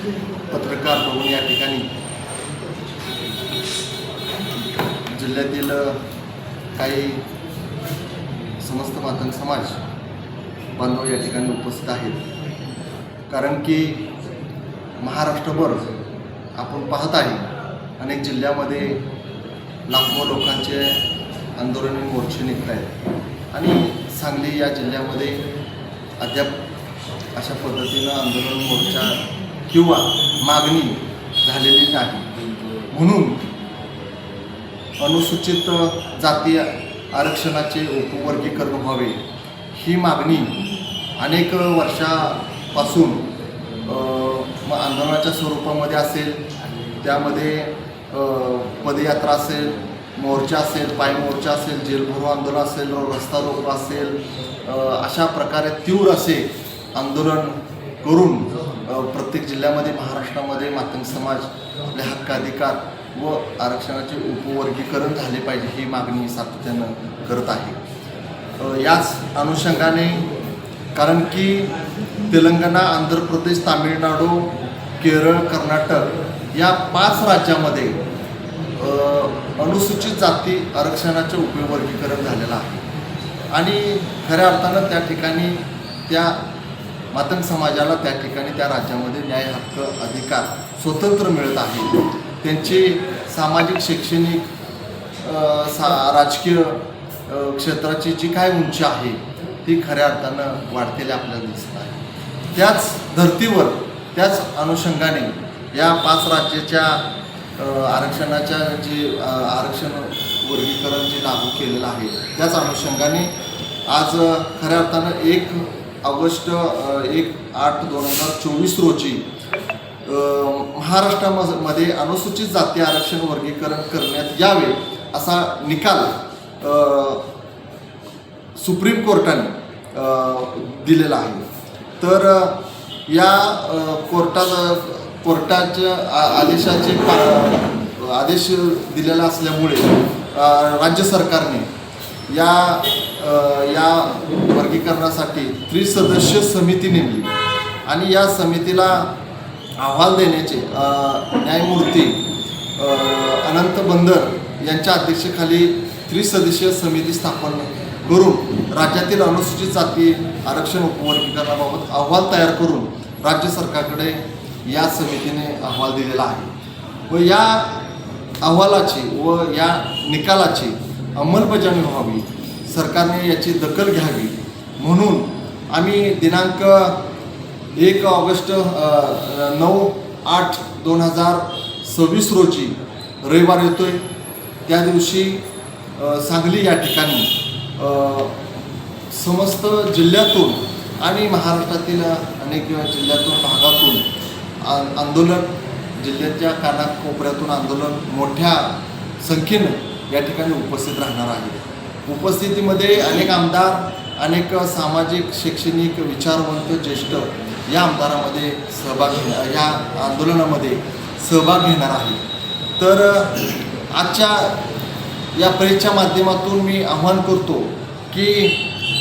पत्रकार भवन या ठिकाणी जिल्ह्यातील काही समस्त मातंग समाज बांधव या ठिकाणी उपस्थित आहेत। कारण की महाराष्ट्रभर आपण पाहत आहे अनेक जिल्ह्यामध्ये लाखो लोकांचे आंदोलनी मोर्चे निघत आहेत आणि सांगली या जिल्ह्यामध्ये अद्याप अशा पद्धतीनं आंदोलन मोर्चा किंवा मागणी झालेली नाही। म्हणून अनुसूचित जाती आरक्षणाचे उपवर्गीकरण व्हावे ही मागणी अनेक वर्षापासून आंदोलनाच्या स्वरूपामध्ये असेल, त्यामध्ये पदयात्रा असेल, मोर्चा असेल, पाय मोर्चा असेल, जेलभरो आंदोलन असेल, रस्ता रोको असेल, अशा प्रकारे तीव्र असे आंदोलन करून प्रत्येक जिल्ह्यामध्ये महाराष्ट्रामध्ये मातंग समाज आपले हक्क अधिकार व आरक्षणाचे उपवर्गीकरण झाले पाहिजे ही मागणी सातत्यानं करत आहे। याच अनुषंगाने कारण की तेलंगणा, आंध्र प्रदेश, तामिळनाडू, केरळ, कर्नाटक या 5 राज्यामध्ये अनुसूचित जाती आरक्षणाचे उपवर्गीकरण झालेलं आहे आणि खऱ्या अर्थानं त्या ठिकाणी त्या मातंग समाजाला त्या ठिकाणी त्या राज्यामध्ये न्याय, हक्क, अधिकार स्वतंत्र मिळत आहे। त्यांची सामाजिक, शैक्षणिक, राजकीय क्षेत्राची जी काय उंची आहे ती खऱ्या अर्थानं वाढतेली आपल्याला दिसत आहे। त्याच धर्तीवर, त्याच अनुषंगाने या 5 राज्याच्या आरक्षणाच्या जे आरक्षण वर्गीकरण जे लागू केलेलं आहे त्याच अनुषंगाने आज खऱ्या अर्थानं 1 ऑगस्ट 1/8/2024 रोजी महाराष्ट्रामध्ये अनुसूचित जाती आरक्षण वर्गीकरण करण्यात यावे असा निकाल सुप्रीम कोर्टाने दिलेला आहे। तर या कोर्टाच्या आदेश दिलेला असल्यामुळे राज्य सरकारने या वर्गीकरणासाठी त्रिसदस्यीय समिती नेमली आणि या समितीला अहवाल देण्याचे न्यायमूर्ती अनंत बंदर यांच्या अध्यक्षतेखाली त्रिसदस्यीय समिती स्थापन करून राज्यातील अनुसूचित जाती आरक्षण उपवर्गीकरणाबाबत अहवाल तयार करून राज्य सरकारकडे या समितीने अहवाल दिलेला आहे व या अहवालाची व या निकालाची अंमलबजावणी व्हावी, सरकारने याची दखल घ्यावी म्हणून आम्ही दिनांक 1 ऑगस्ट 9/8/2026 रोजी रविवार येतोय, त्या दिवशी सांगली या ठिकाणी समस्त जिल्ह्यातून आणि महाराष्ट्रातील अनेक जिल्ह्यातून भागातून आंदोलन, जिल्ह्याच्या कानाकोपऱ्यातून आंदोलन मोठ्या संख्येनं या ठिकाणी उपस्थित राहणार आहे। उपस्थितीमध्ये अनेक आमदार, अनेक सामाजिक, शैक्षणिक, विचारवंत, ज्येष्ठ या आमदारामध्ये या आंदोलनामध्ये सहभाग घेणार आहे। तर आजच्या या प्रेसच्या माध्यमातून मी आवाहन करतो की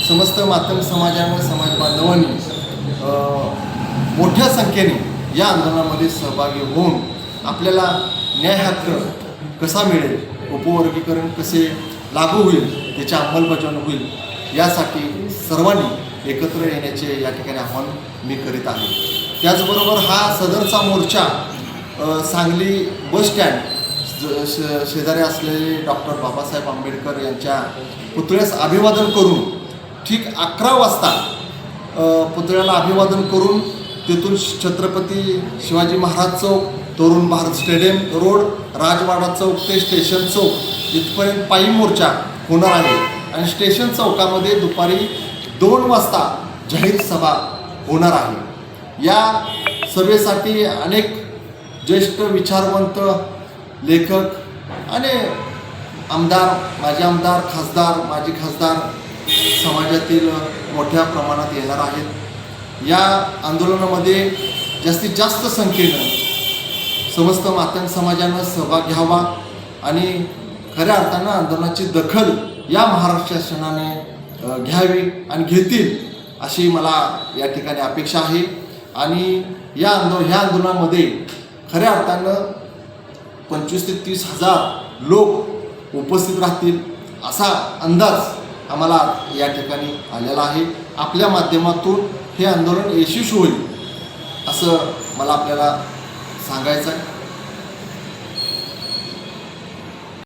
समस्त मातंग समाजानं, समाज बांधवांनी मोठ्या संख्येने या आंदोलनामध्ये सहभागी होऊन आपल्याला न्याय हक्क कसा मिळेल, उपवर्गीकरण कसे लागू होईल, त्याची अंमलबजावणी होईल यासाठी सर्वांनी एकत्र येण्याचे या ठिकाणी आवाहन मी करीत आहे। त्याचबरोबर हा सदरचा मोर्चा सांगली बस स्टँड शेजारी असलेले डॉक्टर बाबासाहेब आंबेडकर यांच्या पुतळ्यास अभिवादन करून ठीक 11 वाजता पुतळ्याला अभिवादन करून तेथून छत्रपती शिवाजी महाराज चौक, तरुण भारत स्टेडियम रोड, राजवाडा चौक ते स्टेशन चौक इथपर्यंत पायी मोर्चा होणार आहे आणि स्टेशन चौकामध्ये दुपारी 2 वाजता जाहीर सभा होणार आहे। या सभेसाठी अनेक ज्येष्ठ विचारवंत, लेखक आणि आमदार, माजी आमदार, खासदार, माजी खासदार समाजातील मोठ्या प्रमाणात येणार आहेत। या आंदोलनामध्ये जास्तीत जास्त संख्येनं समस्त मातंग समाजानं सहभाग घ्यावा आणि खऱ्या अर्थानं आंदोलनाची दखल या महाराष्ट्र शासनाने घ्यावी आणि घेतील अशी मला या ठिकाणी अपेक्षा आहे। आणि ह्या आंदोलनामध्ये खऱ्या अर्थानं 25 ते 30 हजार लोक उपस्थित राहतील असा अंदाज आम्हाला या ठिकाणी आलेला आहे. आपल्या माध्यमातून हे आंदोलन यशस्वी होईल असं मला आपल्याला सांगायचं आहे.